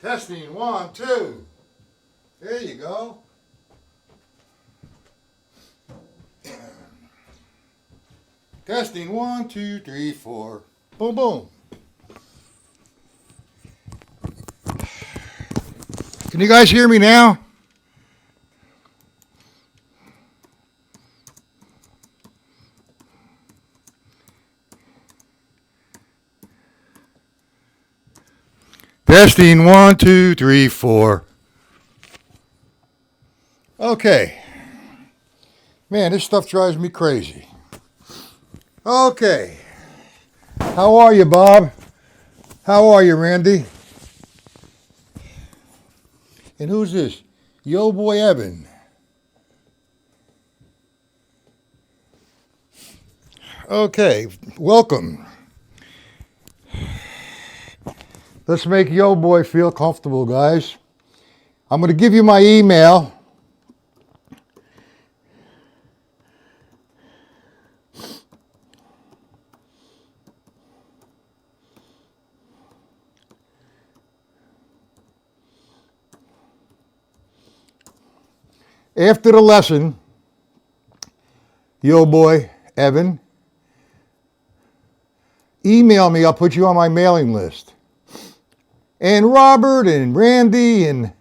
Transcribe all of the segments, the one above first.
Testing, 1, 2. There you go. Testing, 1, 2, 3, 4. Boom, boom. Can you guys hear me now? Testing, 1, 2, 3, 4. Okay. Man, this stuff drives me crazy. Okay. How are you, Bob? How are you, Randy? And who's this? Yo boy Evan. Okay, welcome. Let's make Yo boy feel comfortable, guys. I'm going to give you my email. After the lesson, Yo boy Evan, email me. I'll put you on my mailing list. And Robert and Randy and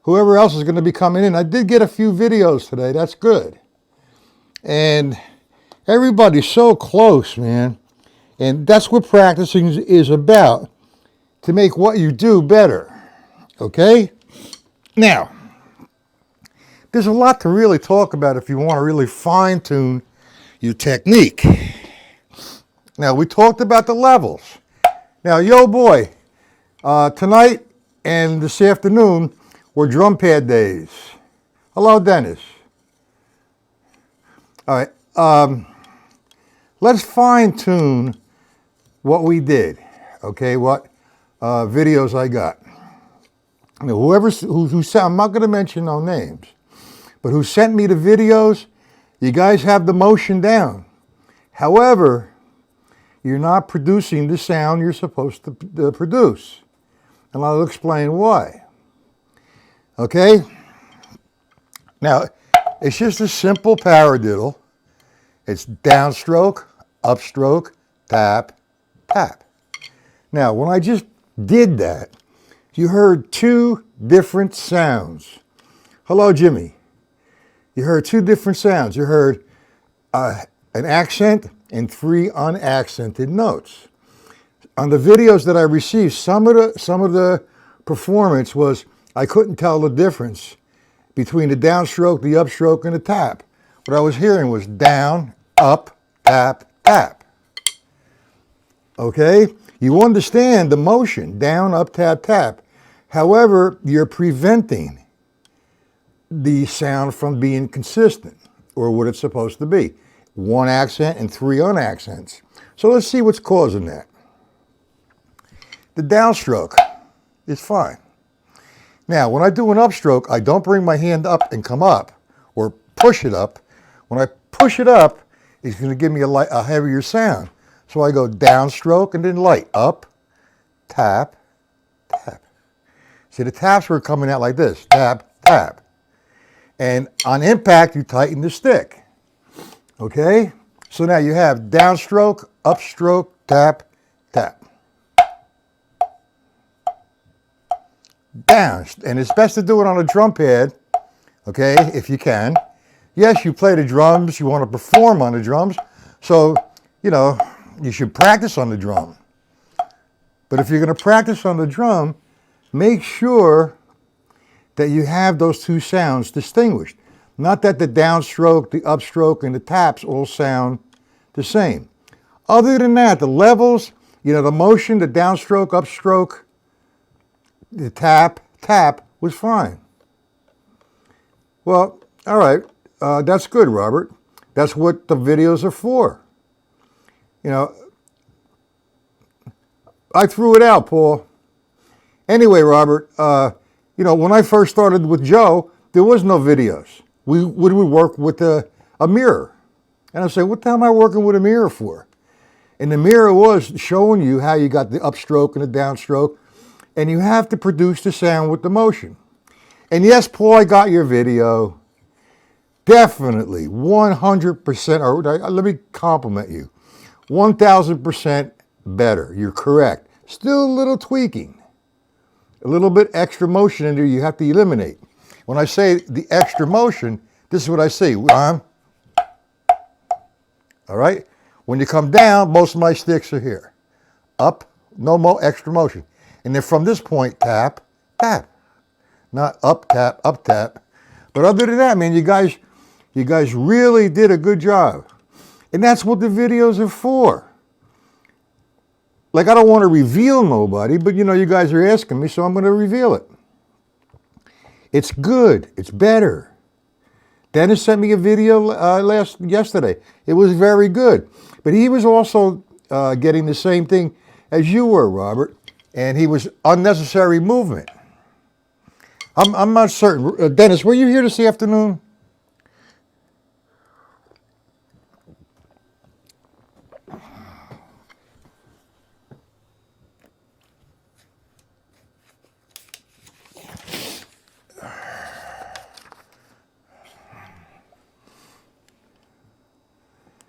whoever else is going to be coming in. I did get a few videos today. That's good. And everybody's so close, man. And that's what practicing is about, to make what you do better. Okay? Now, there's a lot to really talk about if you want to really fine-tune your technique. Now, we talked about the levels. Now, yo boy, tonight and this afternoon were drum pad days. Hello, Dennis. All right. Let's fine-tune what we did. Okay, what videos I got. Now, who sent, I'm not going to mention no names, but who sent me the videos, you guys have the motion down. However, you're not producing the sound you're supposed to produce. And I'll explain why. Okay? Now, it's just a simple paradiddle. It's downstroke, upstroke, tap, tap. Now, when I just did that, you heard two different sounds. Hello, Jimmy. You heard two different sounds. You heard an accent and 3 unaccented notes. On the videos that I received, some of the performance was, I couldn't tell the difference between the downstroke, the upstroke, and the tap. What I was hearing was down, up, tap, tap. Okay? You understand the motion, down, up, tap, tap. However, you're preventing the sound from being consistent, or what it's supposed to be. 1 accent and 3 unaccents. So let's see what's causing that. The downstroke is fine. Now, when I do an upstroke, I don't bring my hand up and come up, or push it up. When I push it up, it's going to give me a heavier sound. So I go downstroke and then light, up, tap, tap. See, the taps were coming out like this, tap, tap. And on impact, you tighten the stick. Okay? So now you have downstroke, upstroke, tap, tap. Down. And it's best to do it on a drum pad, okay, if you can. Yes, you play the drums, you want to perform on the drums, so, you know, you should practice on the drum. But if you're going to practice on the drum, make sure that you have those two sounds distinguished. Not that the downstroke, the upstroke, and the taps all sound the same. Other than that, the levels, you know, the motion, the downstroke, upstroke, the tap, tap was fine. Well, all right, that's good, Robert. That's what the videos are for. You know, I threw it out, Paul. Anyway, Robert, you know, when I first started with Joe, there was no videos. We would work with a mirror. And I say, what the hell am I working with a mirror for? And the mirror was showing you how you got the upstroke and the downstroke. and you have to produce the sound with the motion. And yes, Paul, I got your video. Definitely 100%, or let me compliment you, 1,000% better. You're correct. Still a little tweaking, a little bit extra motion in there you have to eliminate. When I say the extra motion, this is what I see. All right? When you come down, most of my sticks are here. Up, no more extra motion. And then from this point, tap, tap. Not up, tap, up, tap. But other than that, man, you guys really did a good job. And that's what the videos are for. Like, I don't want to reveal nobody, but you guys are asking me, so I'm going to reveal it. It's good. It's better. Dennis sent me a video yesterday. It was very good. But he was also getting the same thing as you were, Robert. And he was unnecessary movement. I'm not certain. Dennis, were you here this afternoon?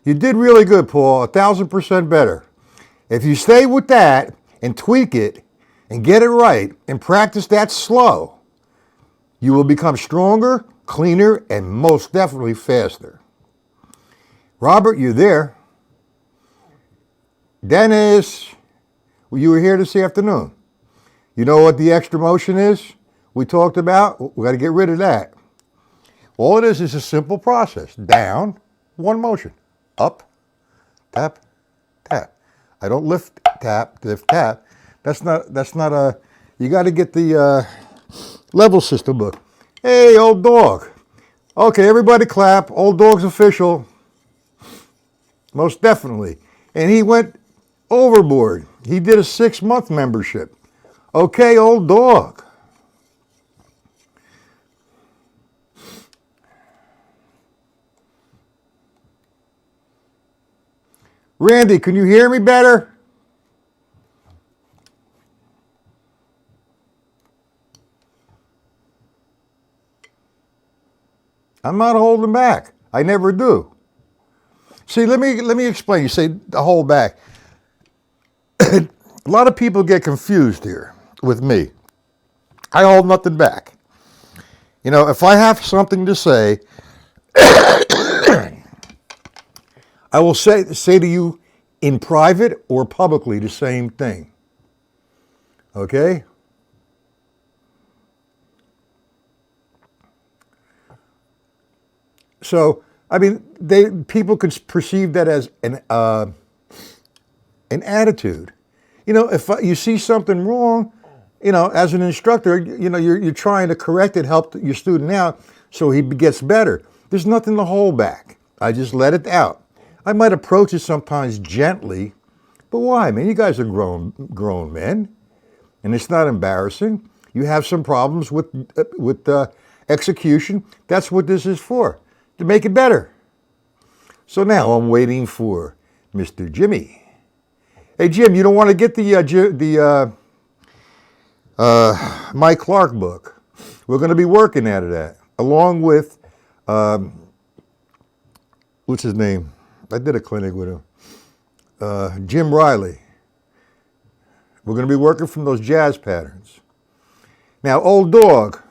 You did really good, Paul. 1,000% better. If you stay with that and tweak it and get it right and practice that slow, you will become stronger, cleaner, and most definitely faster. Robert, you're there. Dennis, you were here this afternoon. You know what the extra motion is we talked about? We got to get rid of that. All it is a simple process. Down, one motion. Up, tap, tap. I don't lift, tap, lift, tap. That's not a, you got to get the level system book. Hey, old dog. Okay, everybody clap. Old dog's official. Most definitely. And he went overboard. He did a 6-month membership. Okay, old dog. Randy, can you hear me better? I'm not holding back. I never do. See, let me explain. You say hold back. A lot of people get confused here with me. I hold nothing back. If I have something to say, I will say to you in private or publicly the same thing. Okay? So, people could perceive that as an attitude. If you see something wrong, as an instructor, you're trying to correct it, help your student out so he gets better. There's nothing to hold back. I just let it out. I might approach it sometimes gently, but why, man? You guys are grown men, and it's not embarrassing. You have some problems with execution. That's what this is for, to make it better. So now I'm waiting for Mr. Jimmy. Hey, Jim, you don't want to get the Mike Clark book. We're going to be working at that, along with, what's his name? I did a clinic with him. Jim Riley. We're going to be working from those jazz patterns. Now, old dog,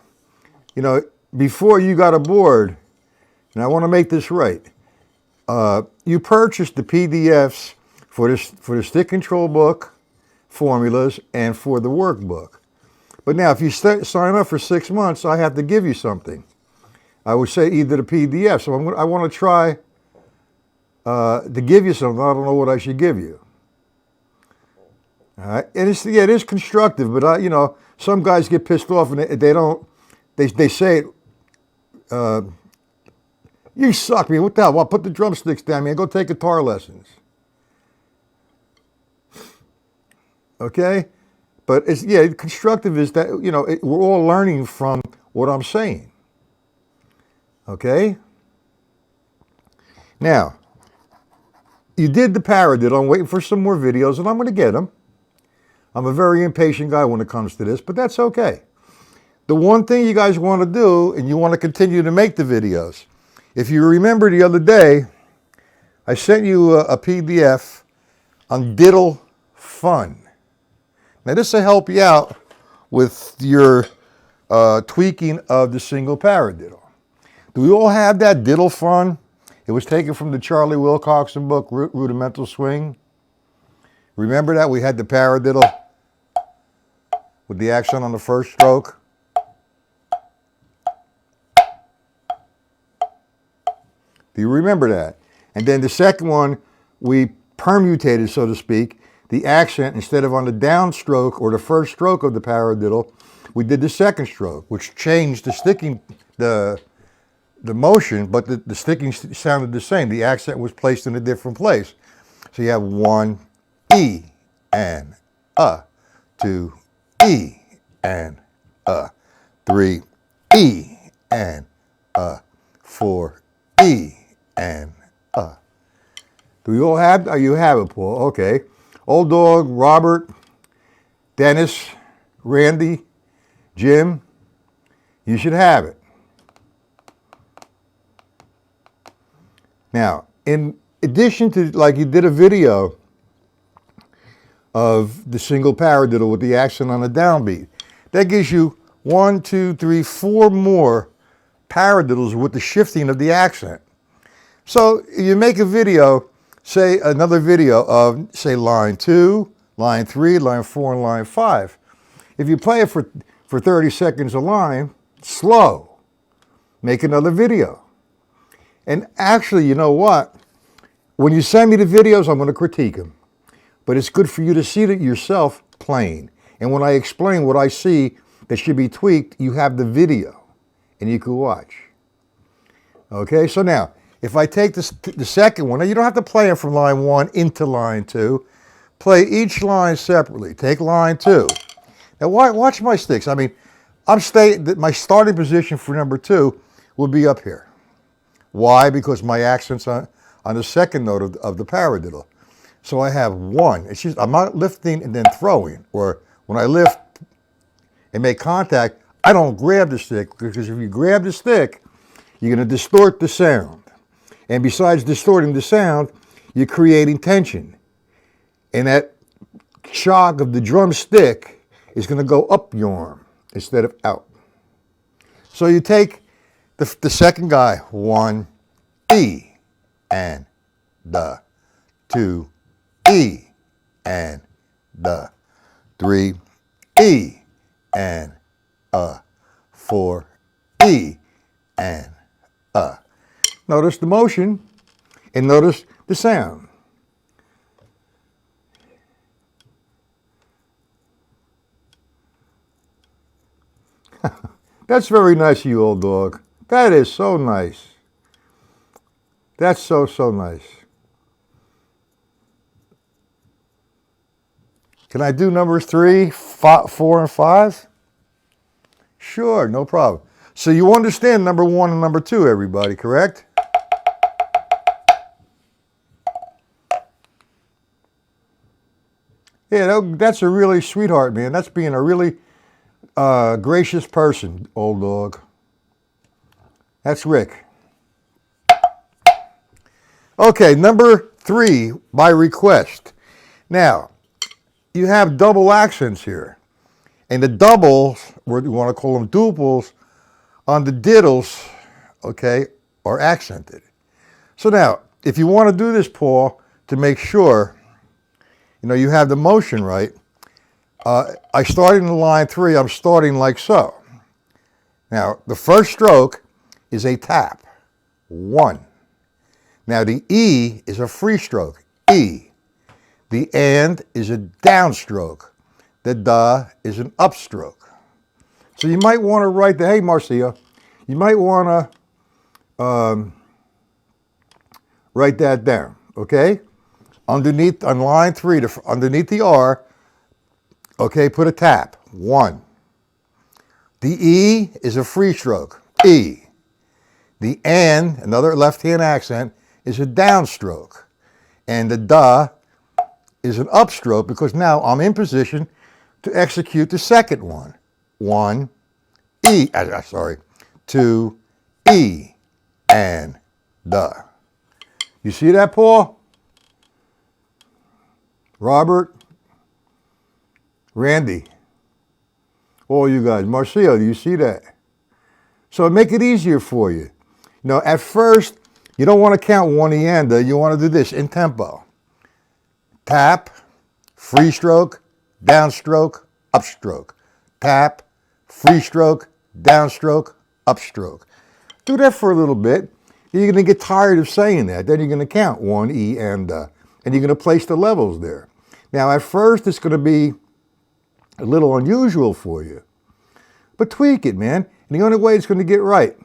before you got aboard, and I want to make this right, you purchased the PDFs for the stick control book, formulas, and for the workbook. But now, if you sign up for 6 months, I have to give you something. I would say either the PDF. So I want to try to give you something. I don't know what I should give you. All right, and it is constructive, but some guys get pissed off and they say it. You suck, man. What the hell? Well, put the drumsticks down, man. Go take guitar lessons. Okay, but constructive is that we're all learning from what I'm saying. Okay. Now, you did the paradiddle. I'm waiting for some more videos, and I'm going to get them. I'm a very impatient guy when it comes to this, but that's okay. The one thing you guys want to do, and you want to continue to make the videos, if you remember the other day, I sent you a PDF on diddle fun. Now this will help you out with your tweaking of the single paradiddle. Do we all have that diddle fun? It was taken from the Charlie Wilcoxon book, Rudimental Swing. Remember that? We had the paradiddle with the accent on the first stroke. Do you remember that? And then the second one, we permutated, so to speak, the accent instead of on the downstroke or the first stroke of the paradiddle, we did the second stroke, which changed the sticking, the motion, but the sticking sounded the same. The accent was placed in a different place. So you have 1 E and 2 E and 3 E and 4 E and Do you all have? You have it, Paul. Okay. Old Dog, Robert, Dennis, Randy, Jim, you should have it. Now, in addition to, like you did a video of the single paradiddle with the accent on the downbeat, that gives you 1, 2, 3, 4 more paradiddles with the shifting of the accent. So you make a video, say another video of, say, line 2, line 3, line 4, and line 5. If you play it for 30 seconds a line, slow, make another video. And actually, you know what? When you send me the videos, I'm going to critique them. But it's good for you to see it yourself playing. And when I explain what I see that should be tweaked, you have the video and you can watch. Okay, so now, if I take the second one, now you don't have to play it from line 1 into line 2. Play each line separately. Take line 2. Now watch my sticks. I mean, my starting position for number 2 would be up here. Why? Because my accent's on the second note of the paradiddle. So I have 1. It's just, I'm not lifting and then throwing. Or when I lift and make contact, I don't grab the stick, because if you grab the stick, you're going to distort the sound. And besides distorting the sound, you're creating tension. And that shock of the drum stick is going to go up your arm instead of out. So you take the second guy, 1 E and the 2 E and the 3 E and 4 E and Notice the motion and notice the sound. That's very nice of you, Old Dog. That is so nice. That's so nice. Can I do numbers 3, 4, and 5? Sure, no problem. So you understand number 1 and number 2, everybody, correct? Yeah, that's a really sweetheart, man. That's being a really gracious person, Old Dog. That's Rick. Okay, number 3, by request. Now, you have double accents here. And the doubles, or you want to call them duples, on the diddles, okay, are accented. So now, if you want to do this, Paul, to make sure, you have the motion right, I started in line 3, I'm starting like so. Now, the first stroke is a tap, 1. Now, the E is a free stroke, E. The and is a downstroke. The da is an upstroke. So you might want to write hey, Marcia, you might want to write that down, okay? Underneath, on line 3, underneath the R, okay, put a tap, 1. The E is a free stroke, E. The and, another left-hand accent, is a downstroke. And the da is an upstroke, because now I'm in position to execute the second one. 1, E, sorry, 2, E, and the. You see that, Paul? Robert? Randy? All you guys. Marcio, do you see that? So make it easier for you. Now, at first, you don't want to count 1 E and the. You want to do this in tempo. Tap, free stroke, downstroke, upstroke. Tap, free stroke, downstroke, upstroke. Do that for a little bit. You're going to get tired of saying that. Then you're going to count 1 E and the. And you're going to place the levels there. Now, at first, it's going to be a little unusual for you. But tweak it, man. And the only way it's going to get right,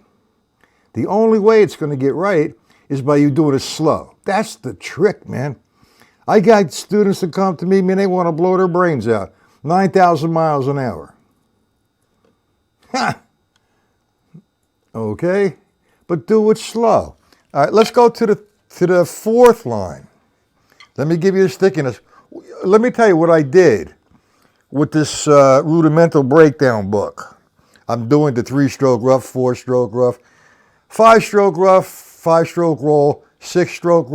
is by you doing it slow. That's the trick, man. I got students that come to me, man, they want to blow their brains out. 9,000 miles an hour. Ha! Okay? But do it slow. All right, let's go to the fourth line. Let me give you the stickiness. Let me tell you what I did with this rudimental breakdown book. I'm doing the 3-stroke rough, 4-stroke rough, 5-stroke rough, 5-stroke roll, 6-stroke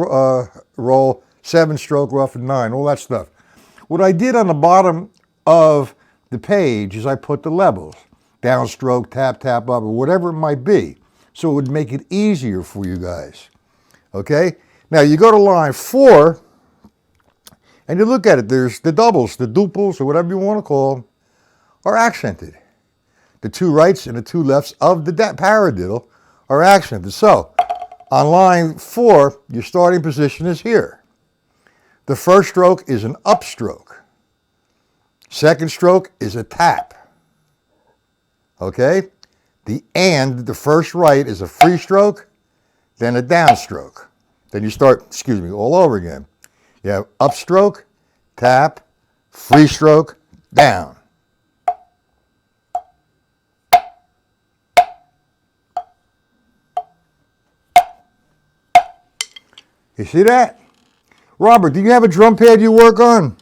roll, 7-stroke rough, and 9, all that stuff. What I did on the bottom of the page is I put the levels, downstroke, tap, tap up, or whatever it might be, so it would make it easier for you guys. Okay? Now you go to line 4, and you look at it. There's the doubles, the duples, or whatever you want to call them, are accented. The 2 rights and the 2 lefts of the paradiddle are accented. So, on line 4, your starting position is here. The first stroke is an upstroke. Second stroke is a tap. Okay? The first right is a free stroke, then a downstroke. Then you start, all over again. You have upstroke, tap, free stroke, down. You see that? Robert, do you have a drum pad you work on?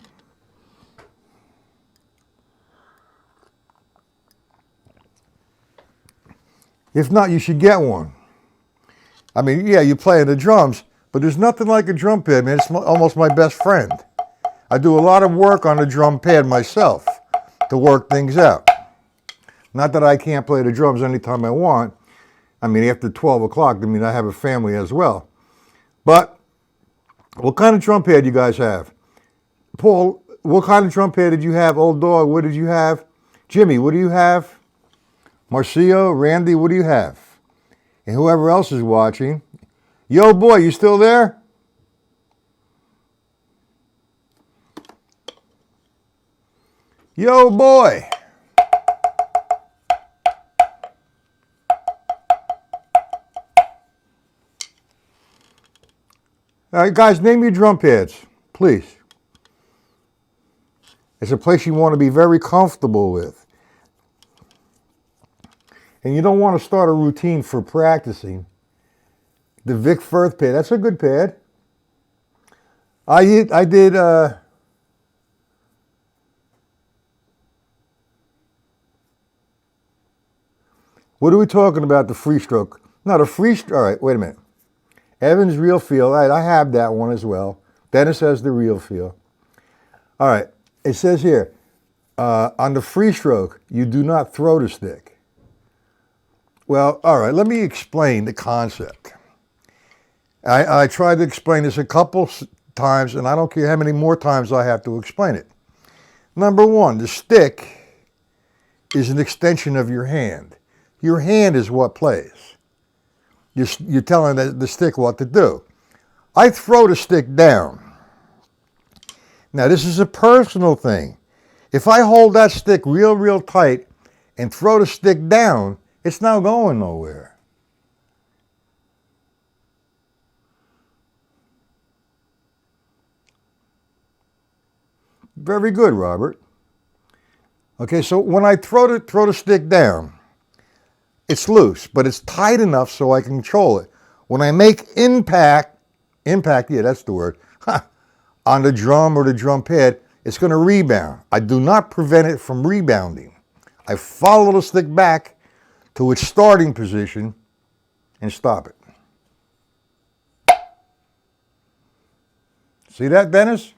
If not, you should get one. I mean, yeah, you play the drums, but there's nothing like a drum pad, man. It's almost my best friend. I do a lot of work on the drum pad myself to work things out. Not that I can't play the drums anytime I want. I mean, after 12 o'clock, I mean, I have a family as well. But what kind of drum pad you guys have? Paul, what kind of drum pad did you have? Old dog, what did you have? Jimmy, what do you have? Marcio, Randy, what do you have? And whoever else is watching, yo boy, you still there? Yo boy. All right, guys, name your drum pads, please. It's a place you want to be very comfortable with. And you don't want to start a routine for practicing. The Vic Firth pad, that's a good pad. I did, what are we talking about, the free stroke? No, the free stroke, all right, wait a minute. Evans Real Feel, all right, I have that one as well. Dennis has the Real Feel. All right, it says here, on the free stroke, you do not throw the stick. Well, all right, let me explain the concept. I tried to explain this a couple times, and I don't care how many more times I have to explain it. Number one, the stick is an extension of your hand. Your hand is what plays. You're telling the stick what to do. I throw the stick down. Now, this is a personal thing. If I hold that stick real tight and throw the stick down, it's not going nowhere. Very good, Robert. Okay, so when I throw the stick down, it's loose, but it's tight enough so I can control it. When I make impact, yeah, that's the word, on the drum or the drum pad, it's going to rebound. I do not prevent it from rebounding. I follow the stick back to its starting position and stop it. See that, Dennis?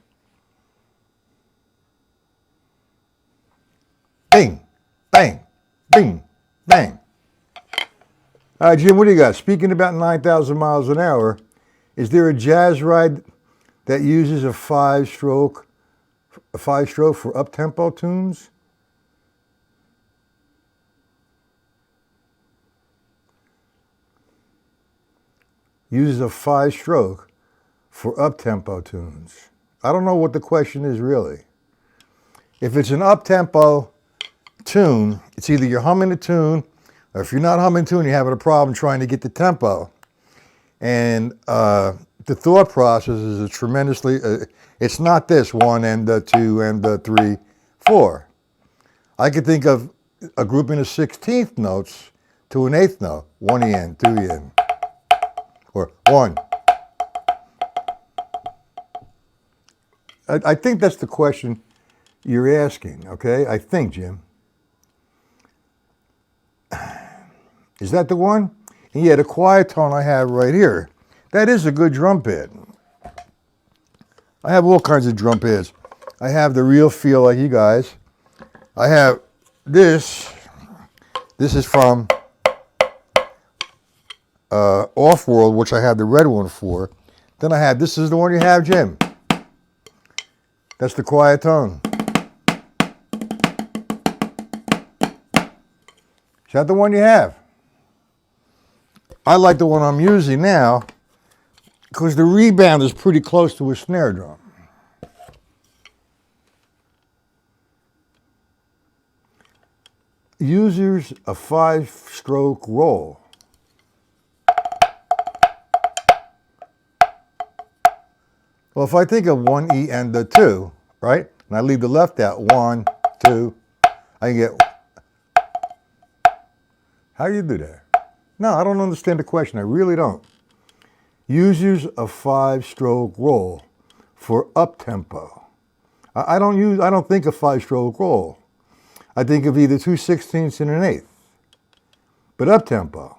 Bing, bang, bing, bang. All right, Jim, what do you got? Speaking about 9,000 miles an hour, is there a jazz ride that uses a five-stroke for up-tempo tunes? Uses a five-stroke for up-tempo tunes. I don't know what the question is really. If it's an up-tempo tune, it's either you're humming a tune, or if you're not humming a tune, you're having a problem trying to get the tempo. And the thought process is a tremendously, it's not this 1 and 2 and 3, 4. I could think of a grouping of 16th notes to an 8th note. 1 en, 2 en, or 1. I think that's the question you're asking, okay? I think, Jim. Is that the one? And yeah, the quiet tone I have right here. That is a good drum pad. I have all kinds of drum pads. I have the Real Feel like you guys. I have this. This is from Off-World, which I have the red one for. Then I have, this is the one you have, Jim. That's the quiet tone. Is that the one you have? I like the one I'm using now because the rebound is pretty close to a snare drum. Uses a 5-stroke roll. Well, if I think of 1 E and the 2, right? And I leave the left out, 1, 2, I can get. How do you do that? No, I don't understand the question. I really don't. Uses a 5-stroke roll for up-tempo. I don't think of 5-stroke roll. I think of either 2/16 and an 1/8. But up-tempo.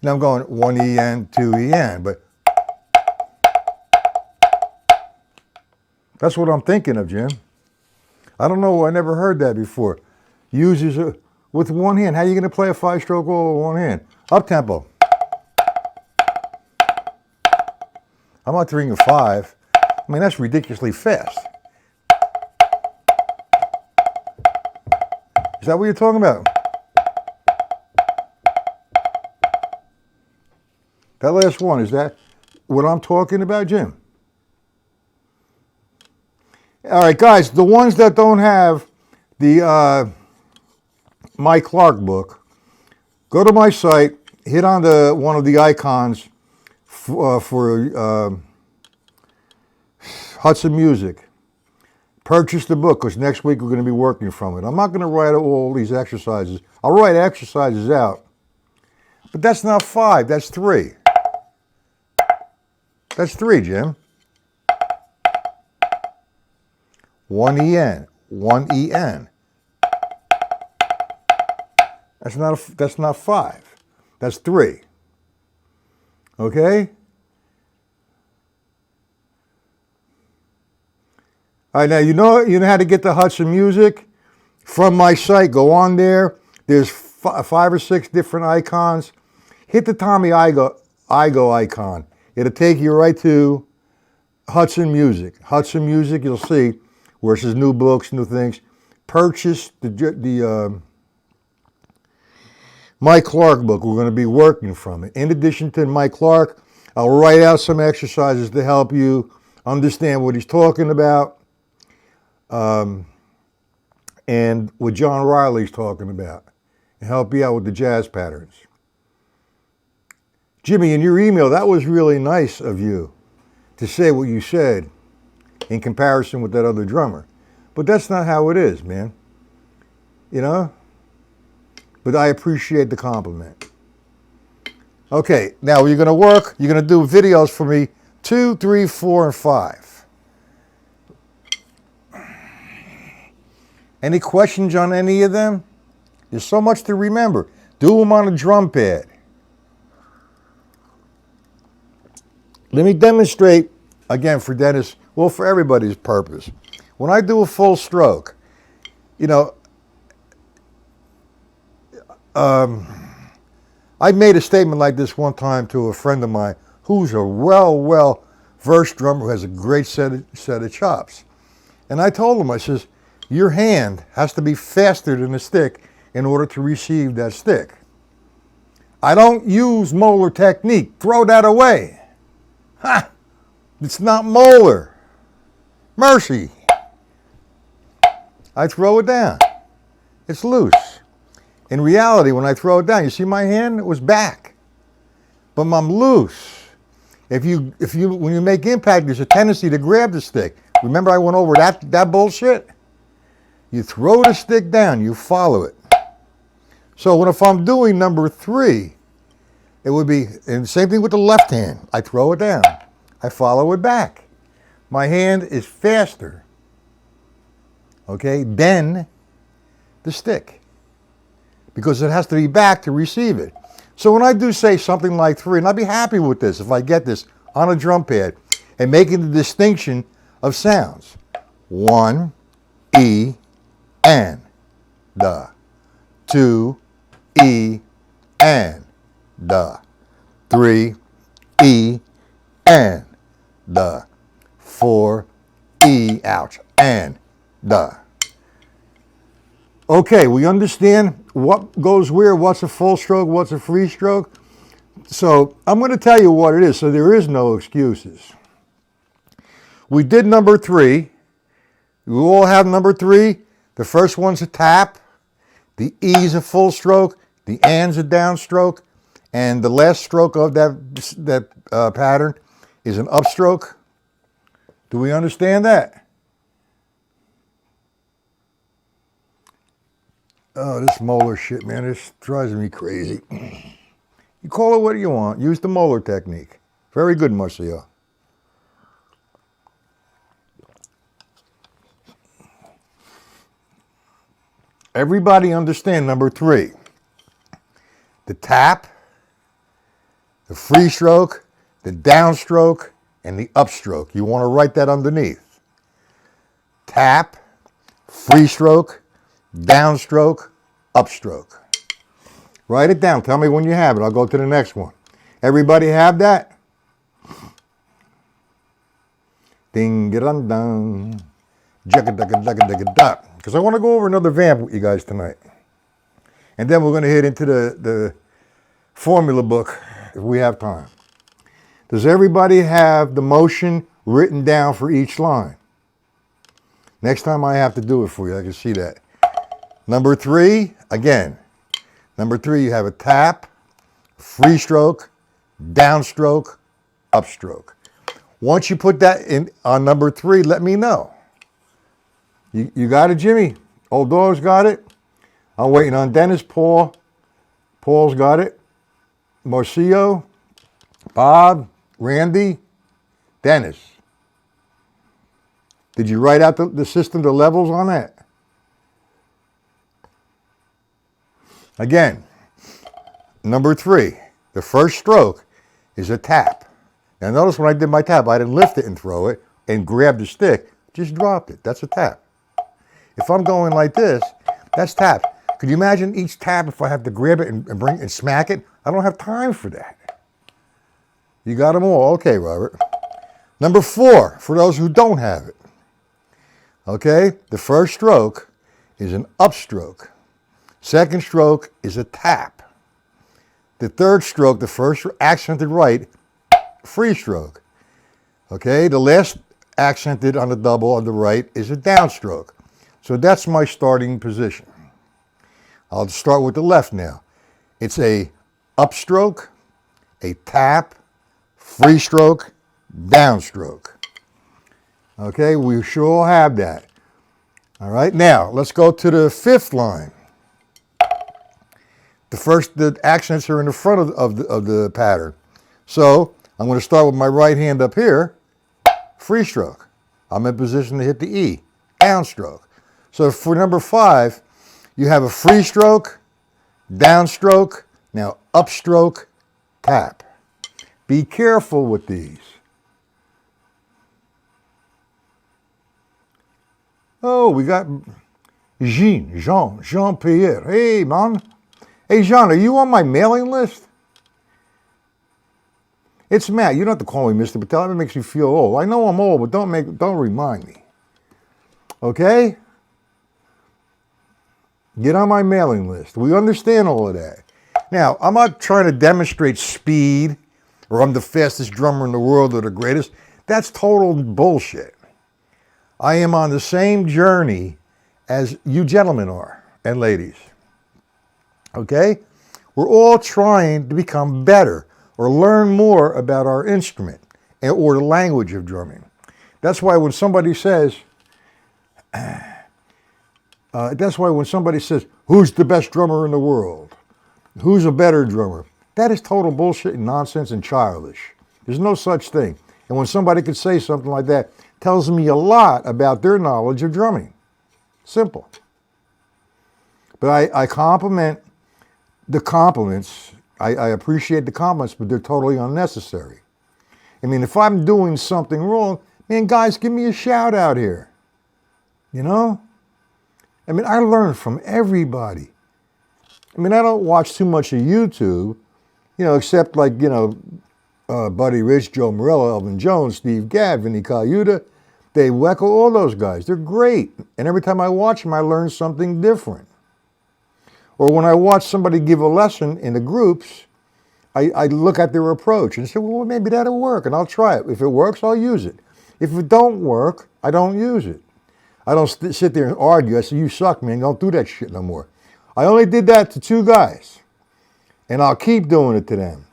Now I'm going 1 En, 2 En, but that's what I'm thinking of, Jim. I don't know, I never heard that before. Uses it with one hand. How are you going to play a 5-stroke roll with one hand? Up-tempo. I'm not doing a 5. I mean, that's ridiculously fast. Is that what you're talking about? That last one, is that what I'm talking about, Jim? All right, guys, the ones that don't have the Mike Clark book, go to my site, hit on one of the icons for Hudson Music. Purchase the book because next week we're going to be working from it. I'm not going to write all these exercises. I'll write exercises out. But that's not 5, that's 3. That's 3, Jim. 1 En, 1 En. That's not 5. That's 3. Okay? All right, now you know how to get the Hudson Music from my site. Go on there. There's 5 or 6 different icons. Hit the Tommy Igo icon. It'll take you right to Hudson Music. Hudson Music, you'll see where it says new books, new things. Purchase the Mike Clark book. We're going to be working from it. In addition to Mike Clark, I'll write out some exercises to help you understand what he's talking about. And what John Riley's talking about, and help you out with the jazz patterns. Jimmy, in your email, that was really nice of you to say what you said in comparison with that other drummer. But that's not how it is, man. You know? But I appreciate the compliment. Okay, now you're going to work, you're going to do videos for me 2, 3, 4, and 5. Any questions on any of them? There's so much to remember. Do them on a drum pad. Let me demonstrate, again, for Dennis, well, for everybody's purpose. When I do a full stroke, you know, I made a statement like this one time to a friend of mine who's a well-versed drummer who has a great set of chops. And I told him, I says, your hand has to be faster than the stick in order to receive that stick. I don't use molar technique. Throw that away. Ha! It's not molar. Mercy. I throw it down. It's loose. In reality, when I throw it down, you see my hand? It was back. But I'm loose. When you make impact, there's a tendency to grab the stick. Remember I went over that bullshit? You throw the stick down, you follow it. So if I'm doing number 3, it would be, and the same thing with the left hand. I throw it down. I follow it back. My hand is faster, okay, than the stick, because it has to be back to receive it. So when I do say something like 3, and I'd be happy with this if I get this on a drum pad and making the distinction of sounds. 1, E, and, the. 2, E, and, the. 3, E, and, the. 4, E, ouch, and, the. Okay, we understand what goes where, what's a full stroke, what's a free stroke. So I'm going to tell you what it is, so there is no excuses. We did number 3. We all have number 3. The first one's a tap. The E's a full stroke. The and's a downstroke. And the last stroke of that pattern is an upstroke. Do we understand that? Oh, this molar shit, man, this drives me crazy. You call it what you want. Use the molar technique. Very good, Marcia. Everybody understand number 3. The tap, the free stroke, the downstroke, and the upstroke. You want to write that underneath. Tap, free stroke, downstroke, upstroke. Write it down. Tell me when you have it. I'll go to the next one. Everybody have that? Ding dun dun. Because I want to go over another vamp with you guys tonight. And then we're going to hit into the formula book if we have time. Does everybody have the motion written down for each line? Next time I have to do it for you, I can see that. Number 3, again. Number 3, you have a tap, free stroke, downstroke, upstroke. Once you put that in on number 3, let me know. You got it, Jimmy? Old dog's got it? I'm waiting on Dennis, Paul. Paul's got it. Marcio, Bob, Randy, Dennis. Did you write out the system, the levels on that? Again, number 3, the first stroke is a tap. Now notice when I did my tap, I didn't lift it and throw it and grab the stick, just dropped it. That's a tap. If I'm going like this, that's tap. Could you imagine each tap if I have to grab it and bring and smack it? I don't have time for that. You got them all? Okay, Robert. Number 4, for those who don't have it. Okay, the first stroke is an upstroke. Second stroke is a tap. The third stroke, the first accented right, free stroke. Okay, the last accented on the double on the right is a downstroke. So that's my starting position. I'll start with the left now. It's a upstroke, a tap, free stroke, downstroke. Okay, we should all have that. All right, now let's go to the 5th line. The accents are in the front of the pattern. So I'm going to start with my right hand up here, free stroke. I'm in position to hit the E, downstroke. So for number 5, you have a free stroke, downstroke, now upstroke, tap. Be careful with these. Oh, we got Jean-Pierre. Hey, man. Hey, Jean, are you on my mailing list? It's Matt. You don't have to call me Mr. Patella. It makes you feel old. I know I'm old, but don't remind me. Okay? Get on my mailing list. We understand all of that. Now, I'm not trying to demonstrate speed or I'm the fastest drummer in the world or the greatest. That's total bullshit. I am on the same journey as you gentlemen are and ladies. Okay? We're all trying to become better or learn more about our instrument or the language of drumming. That's why when somebody says, who's the best drummer in the world? Who's a better drummer? That is total bullshit and nonsense and childish. There's no such thing. And when somebody could say something like that, tells me a lot about their knowledge of drumming. Simple. But I compliment the compliments. I appreciate the compliments, but they're totally unnecessary. I mean, if I'm doing something wrong, man, guys, give me a shout out here. You know? I mean, I learn from everybody. I mean, I don't watch too much of YouTube, except like, Buddy Rich, Joe Morello, Elvin Jones, Steve Gadd, Vinny Colaiuta, Dave Weckl, all those guys. They're great. And every time I watch them, I learn something different. Or when I watch somebody give a lesson in the groups, I look at their approach and say, well, maybe that'll work, and I'll try it. If it works, I'll use it. If it don't work, I don't use it. I don't sit there and argue. I say, you suck, man. Don't do that shit no more. I only did that to 2 guys, and I'll keep doing it to them.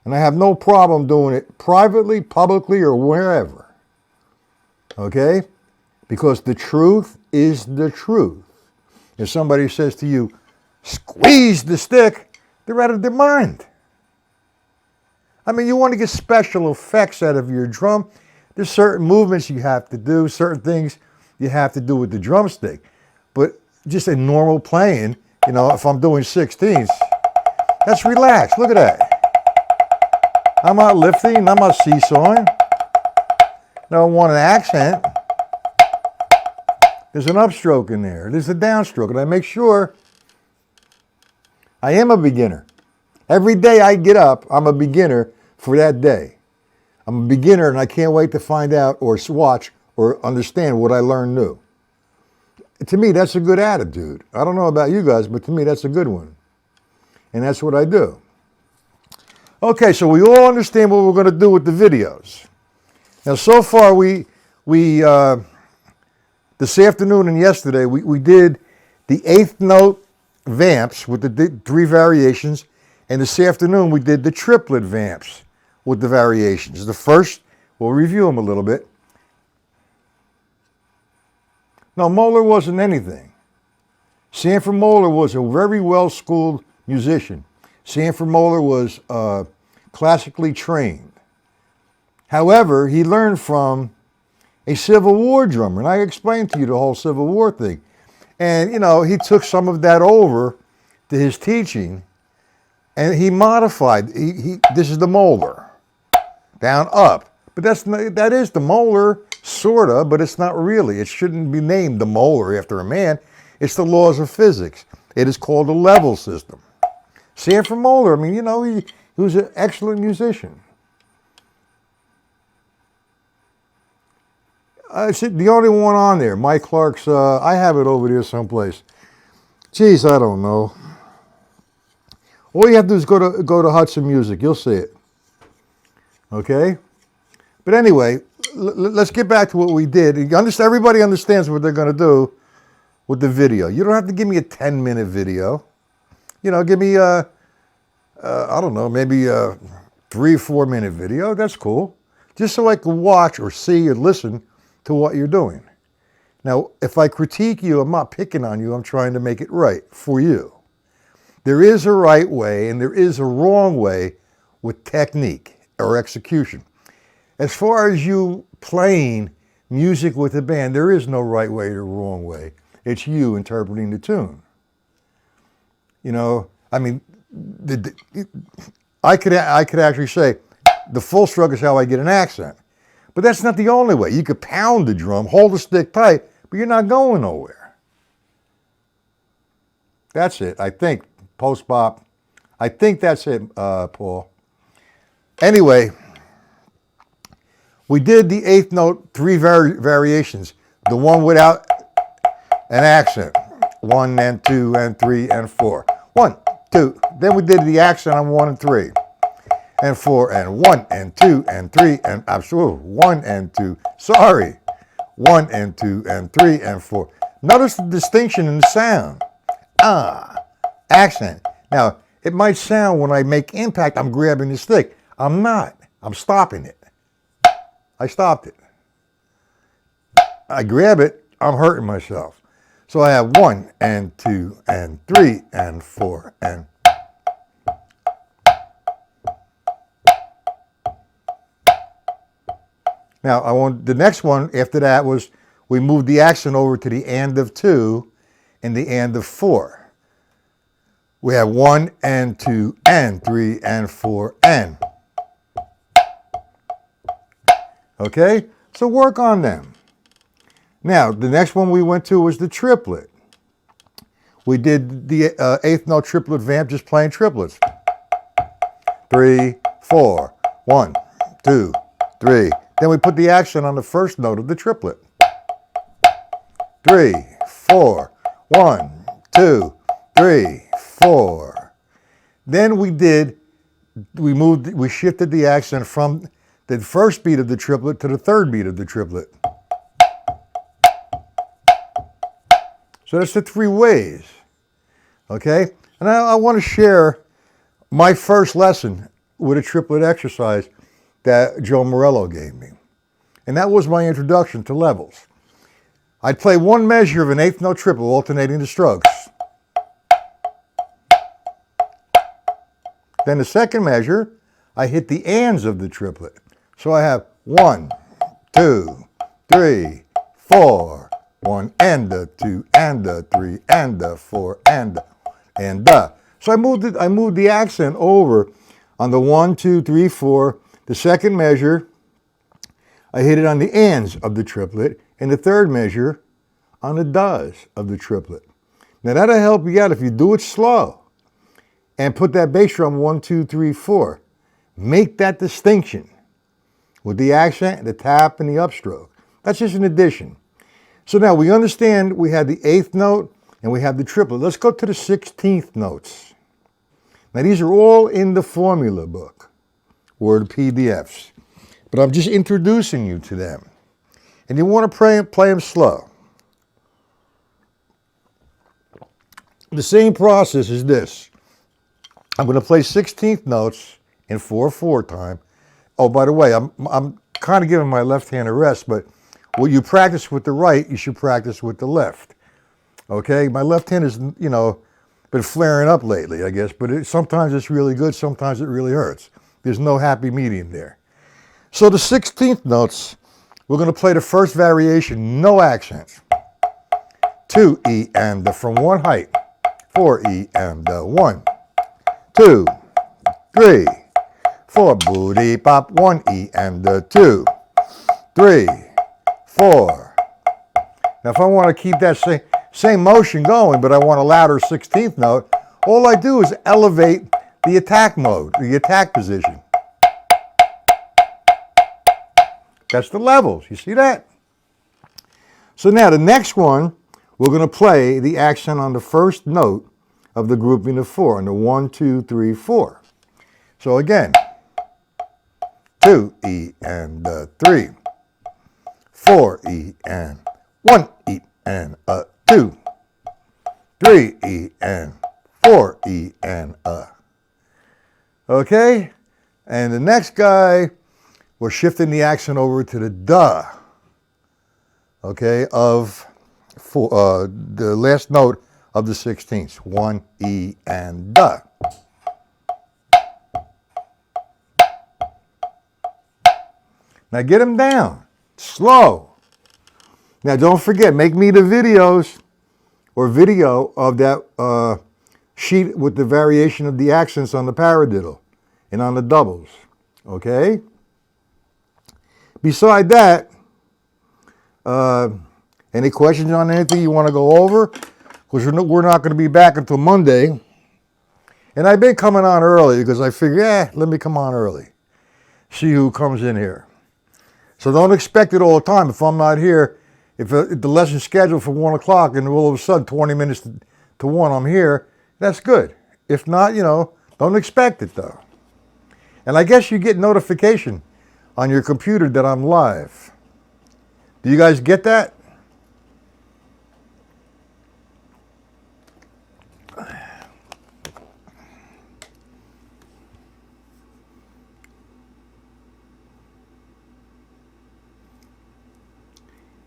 And I have no problem doing it privately, publicly, or wherever. Okay? Because the truth is the truth. If somebody says to you, squeeze the stick, they're out of their mind. I mean, you want to get special effects out of your drum. There's certain movements you have to do, certain things you have to do with the drumstick. But just a normal playing, if I'm doing 16ths, that's relaxed. Look at that. I'm not lifting, I'm not seesawing. Now I want an accent. There's an upstroke in there. There's a downstroke. And I make sure I am a beginner. Every day I get up, I'm a beginner for that day. I'm a beginner and I can't wait to find out or watch or understand what I learned new. To me, that's a good attitude. I don't know about you guys, but to me, that's a good one. And that's what I do. Okay, so we all understand what we're going to do with the videos. Now, so far, this afternoon and yesterday, we did the 8th note vamps with the 3 variations, and this afternoon we did the triplet vamps with the variations. The first, we'll review them a little bit. No, Moeller wasn't anything. Sanford Moeller was a very well-schooled musician. Sanford Moeller was classically trained. However, he learned from a Civil War drummer, and I explained to you the whole Civil War thing. And, he took some of that over to his teaching, and he modified. This is the Moeller, down, up. But that is the Moeller, sort of, but it's not really. It shouldn't be named the Moeller after a man. It's the laws of physics. It is called a level system. Sanford Moeller, I mean, he was an excellent musician. The only one on there, Mike Clark's, I have it over there someplace. Geez, I don't know. All you have to do is go to Hudson Music. You'll see it. Okay? But anyway, let's get back to what we did. Everybody understands what they're going to do with the video. You don't have to give me a 10-minute video. Give me I don't know, maybe a 3-4-minute video. That's cool. Just so I can watch or see or listen to what you're doing. Now, if I critique you, I'm not picking on you. I'm trying to make it right for you. There is a right way and there is a wrong way with technique or execution. As far as you playing music with a band, there is no right way or wrong way. It's you interpreting the tune. You know, I mean, I could actually say the full stroke is how I get an accent. But that's not the only way. You could pound the drum, hold the stick tight, but you're not going nowhere. That's it, I think. Post-bop. I think that's it, Paul. Anyway, we did the eighth note, three variations. The one without an accent. 1 and 2 and 3 and 4. 1, 2. Then we did the accent on 1 and 3. And 4 and 1 and 2 and 3 and absolutely 1 and 2. Sorry. 1 and 2 and 3 and 4. Notice the distinction in the sound. Accent. Now, it might sound when I make impact, I'm grabbing the stick. I'm not. I'm stopping it. I stopped it. I grab it, I'm hurting myself. So I have 1 and 2 and 3 and 4 and. Now I want the next one after that was we moved the accent over to the and of 2 and the and of 4. We have 1 and 2 and 3 and 4 and. Okay? So work on them. Now, the next one we went to was the triplet. We did the eighth note triplet vamp, just playing triplets. 3, 4, 1, 2, 3. Then we put the accent on the first note of the triplet. 3, 4, 1, 2, 3, 4. Then we shifted the accent from the first beat of the triplet to the third beat of the triplet. So that's the 3 ways, okay? And I want to share my first lesson with a triplet exercise that Joe Morello gave me. And that was my introduction to levels. I'd play one measure of an eighth note triplet, alternating the strokes. Then the second measure, I hit the ands of the triplet. So I have 1, 2, 3, 4, 1 and a 2 and a 3 and a 4 and a. So I moved the accent over on the 1, 2, 3, 4. The second measure, I hit it on the ands of the triplet, and the third measure on the does of the triplet. Now that'll help you out if you do it slow and put that bass drum 1, 2, 3, 4. Make that distinction with the accent, the tap, and the upstroke. That's just an addition. So now we understand we have the eighth note and we have the triplet. Let's go to the 16th notes. Now these are all in the formula book or the PDFs, but I'm just introducing you to them. And you want to play them slow. The same process is this. I'm going to play 16th notes in 4/4 time. Oh, by the way, I'm kind of giving my left hand a rest, but what you practice with the right, you should practice with the left. Okay? My left hand has, been flaring up lately, I guess, but sometimes it's really good, sometimes it really hurts. There's no happy medium there. So the 16th notes, we're going to play the first variation, no accents. 2 E and from one height. 4 E and 1, 2, 3, 4 booty pop. 1 E and 2, 3, 4. Now if I want to keep that same motion going, but I want a louder 16th note, all I do is elevate the attack mode, the attack position. That's the levels. You see that? So now the next one, we're going to play the accent on the first note of the grouping of 4, on the 1, 2, 3, 4. So again, 2 E and 3, 4 E and 1 E and 2, 3 E and 4 E and Okay? And the next guy, we're shifting the accent over to the duh, okay, of the last note of the 16th, 1 E and duh. Now get them down, slow. Now, don't forget, make me the videos or video of that sheet with the variation of the accents on the paradiddle and on the doubles. Okay? Beside that, any questions on anything you want to go over? Because we're not going to be back until Monday. And I've been coming on early because I figure, let me come on early. See who comes in here. So don't expect it all the time. If I'm not here, if the lesson's scheduled for 1 o'clock and all of a sudden 20 minutes to 1 I'm here, that's good. If not, don't expect it though. And I guess you get notification on your computer that I'm live. Do you guys get that?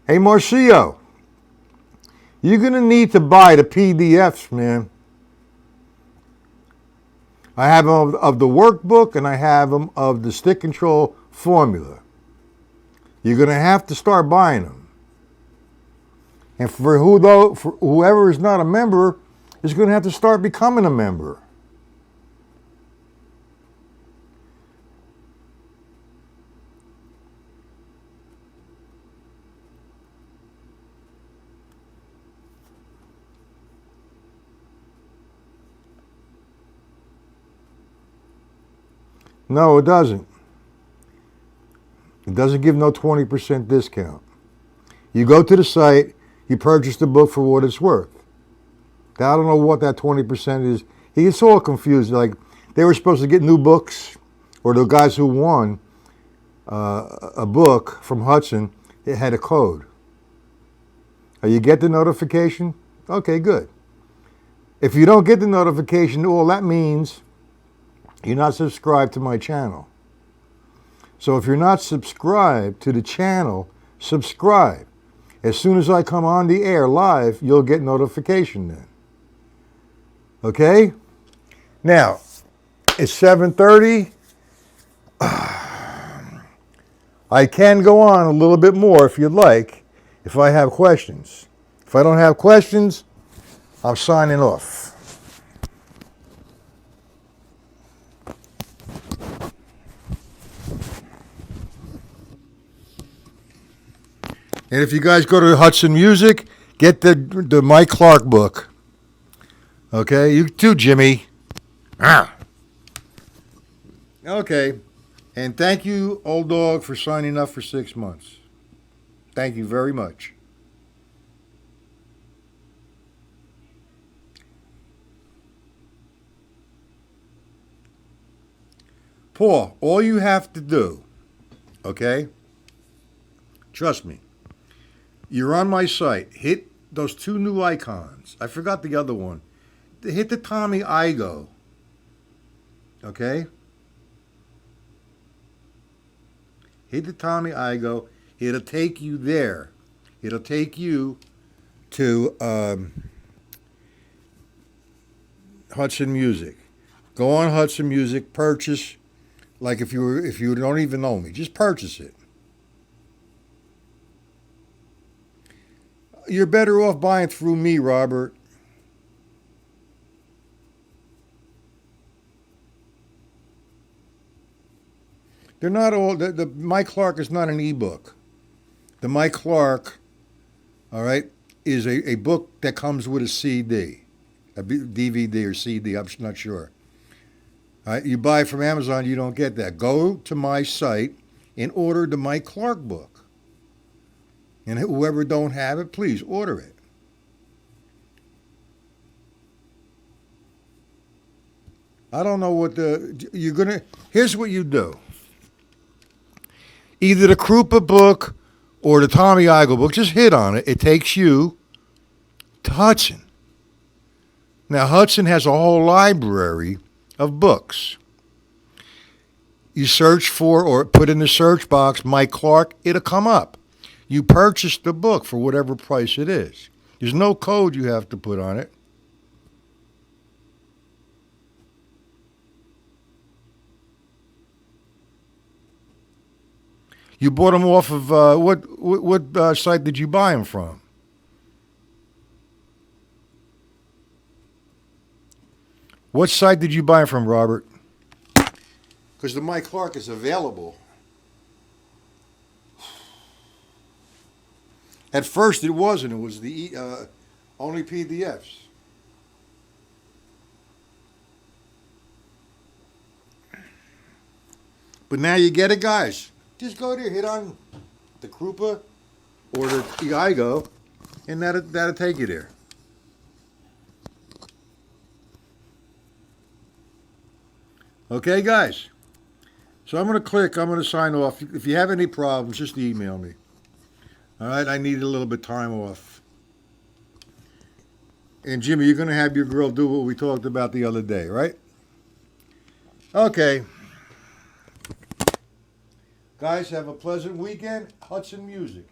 Hey, Marcio, you're going to need to buy the PDFs, man. I have them of the workbook and I have them of the stick control formula. You're going to have to start buying them. And for whoever is not a member is going to have to start becoming a member. No, it doesn't. It doesn't give no 20% discount. You go to the site, you purchase the book for what it's worth. Now, I don't know what that 20% is. He gets all confused. Like, they were supposed to get new books, or the guys who won a book from Hudson, it had a code. You get the notification? Okay, good. If you don't get the notification, all that means you're not subscribed to my channel. So if you're not subscribed to the channel, subscribe. As soon as I come on the air live, you'll get notification then. Okay? Now, it's 7:30. I can go on a little bit more if you'd like, if I have questions. If I don't have questions, I'm signing off. And if you guys go to Hudson Music, get the Mike Clark book. Okay, you too, Jimmy. Okay, and thank you, old dog, for signing up for 6 months. Thank you very much. Paul, all you have to do, okay, trust me, you're on my site. Hit those 2 new icons. I forgot the other one. Hit the Tommy Igo. Okay? Hit the Tommy Igo. It'll take you there. It'll take you to Hudson Music. Go on Hudson Music. Purchase. Like if you don't even know me, just purchase it. You're better off buying through me, Robert. They're not all, the Mike Clark is not an ebook. The Mike Clark, all right, is a book that comes with a CD, a DVD or CD, I'm not sure. All right, you buy it from Amazon, you don't get that. Go to my site and order the Mike Clark book. And whoever don't have it, please order it. I don't know what here's what you do. Either the Krupa book or the Tommy Igo book, just hit on it. It takes you to Hudson. Now, Hudson has a whole library of books. You search for or put in the search box Mike Clark, it'll come up. You purchase the book for whatever price it is. There's no code you have to put on it. You bought them off of what site did you buy them from? What site did you buy them from, Robert? Because the Mike Clark is available. At first, it wasn't. It was the only PDFs. But now you get it, guys. Just go there, hit on the Krupa or the Igo, and that'll take you there. Okay, guys. So I'm going to sign off. If you have any problems, just email me. All right, I need a little bit of time off. And Jimmy, you're going to have your girl do what we talked about the other day, right? Okay. Guys, have a pleasant weekend. Hudson Music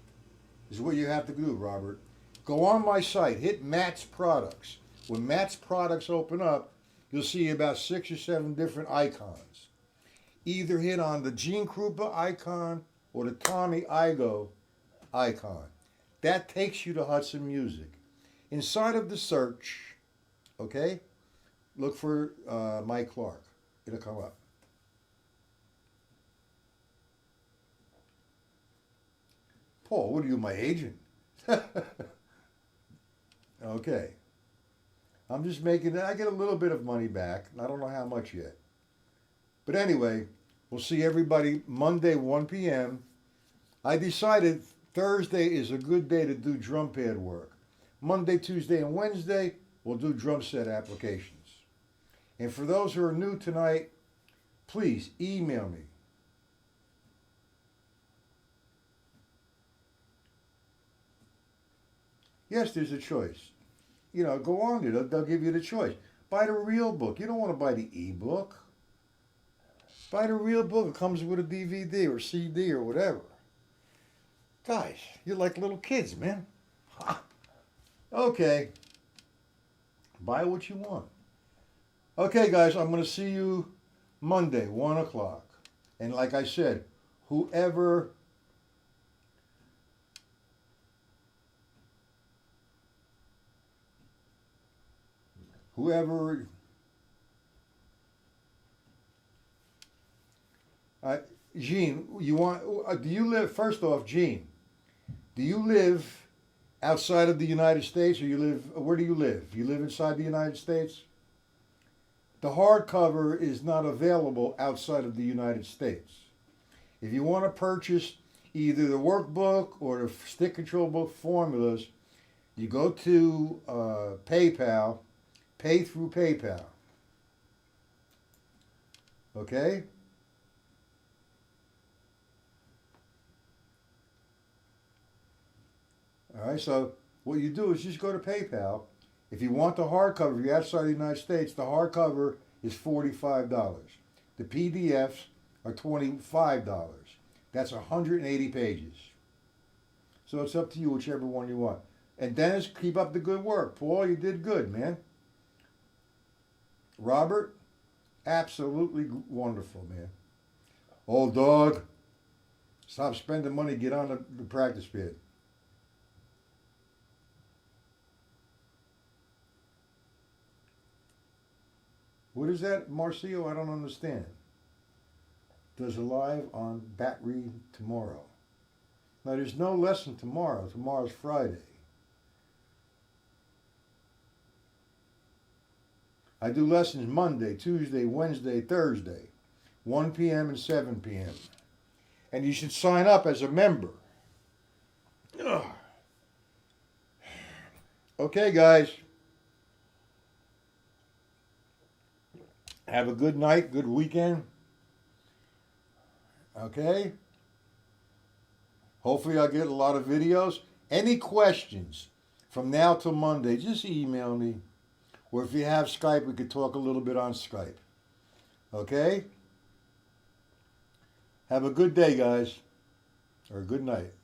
is what you have to do, Robert. Go on my site, hit Matt's Products. When Matt's Products open up, you'll see about 6 or 7 different icons. Either hit on the Gene Krupa icon or the Tommy Igo icon. That takes you to Hudson Music. Inside of the search, okay, look for Mike Clark. It'll come up. Paul, what are you, my agent? Okay. I'm just making, I get a little bit of money back. I don't know how much yet. But anyway, we'll see everybody Monday, 1 p.m. I decided Thursday is a good day to do drum pad work. Monday, Tuesday, and Wednesday, we'll do drum set applications. And for those who are new tonight, please email me. Yes, there's a choice. You know, go on there. They'll give you the choice. Buy the real book. You don't want to buy the e-book. Buy the real book. It comes with a DVD or CD or whatever. Guys, you're like little kids, man. Okay. Buy what you want. Okay, guys, I'm going to see you Monday, 1 o'clock. And like I said, whoever Gene, you want, do you live, first off, Gene, do you live outside of the United States, or where do you live? You live inside the United States? The hardcover is not available outside of the United States. If you want to purchase either the workbook or the stick control book formulas, you go to PayPal, pay through PayPal. Okay? All right, so what you do is just go to PayPal. If you want the hardcover, if you're outside the United States, the hardcover is $45. The PDFs are $25. That's 180 pages. So it's up to you, whichever one you want. And Dennis, keep up the good work. Paul, you did good, man. Robert, absolutely wonderful, man. Old dog, stop spending money, get on the practice pad. What is that, Marcio? I don't understand. Does a live on battery tomorrow. Now, there's no lesson tomorrow. Tomorrow's Friday. I do lessons Monday, Tuesday, Wednesday, Thursday, 1 p.m. and 7 p.m. And you should sign up as a member. Ugh. Okay, guys. Have a good night, good weekend. Okay? Hopefully I'll get a lot of videos. Any questions from now till Monday, just email me. Or if you have Skype, we could talk a little bit on Skype. Okay? Have a good day, guys. Or a good night.